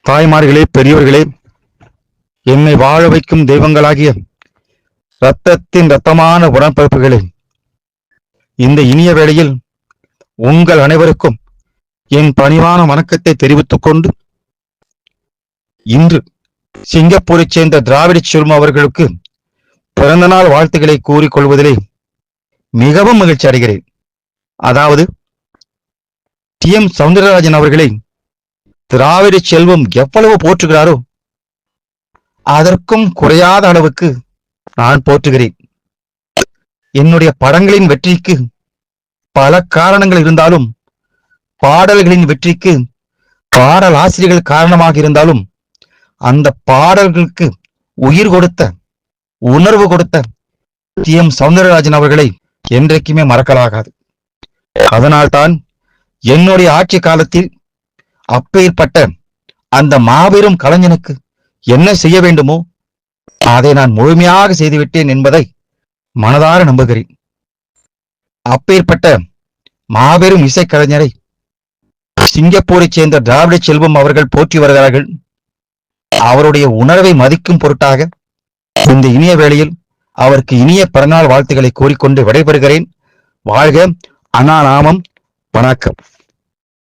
தாய்மார்களே, பெரியவர்களே, என்னை வாழ வைக்கும் தெய்வங்களாகிய இரத்தத்தின் இரத்தமான உடன்பிறப்புகளே, இந்த இனிய வேளையில் உங்கள் அனைவருக்கும் என் பணிவான வணக்கத்தை தெரிவித்துக் கொண்டு, இன்று சிங்கப்பூரைச் சேர்ந்த திராவிட செல்வம் அவர்களுக்கு பிறந்தநாள் வாழ்த்துக்களை கூறிக்கொள்வதிலே மிகவும் மகிழ்ச்சி அடைகிறேன். அதாவது டி.எம். சௌந்தரராஜன் அவர்களை திராவிட செல்வம் எவ்வளவு போற்றுகிறாரோ அதற்கும் குறையாத அளவுக்கு நான் போற்றுகிறேன். என்னுடைய படங்களின் வெற்றிக்கு பல காரணங்கள் இருந்தாலும், பாடல்களின் வெற்றிக்கு பாடல் ஆசிரியர்கள் காரணமாக இருந்தாலும், அந்த பாடல்களுக்கு உயிர் கொடுத்த, உணர்வு கொடுத்த டி.எம். சௌந்தரராஜன் அவர்களை என்றைக்குமே மறக்கலாகாது. அதனால்தான் என்னுடைய ஆட்சி காலத்தில் அப்பேற்பட்ட அந்த மாபெரும் கலைஞனுக்கு என்ன செய்ய வேண்டுமோ அதை நான் முழுமையாக செய்துவிட்டேன் என்பதை மனதார நம்புகிறேன். அப்பேற்பட்ட மாபெரும் இசைக்கலைஞரை சிங்கப்பூரைச் சேர்ந்த திராவிட செல்வம் அவர்கள் போற்றி வருகிறார்கள். அவருடைய உணர்வை மதிக்கும் பொருட்டாக இந்த இனிய வேளையில் அவருக்கு இனிய பிறநாள் வாழ்த்துக்களை கூறிக்கொண்டு விடைபெறுகிறேன். வாழ்க அண்ணா நாமம். வணக்கம்.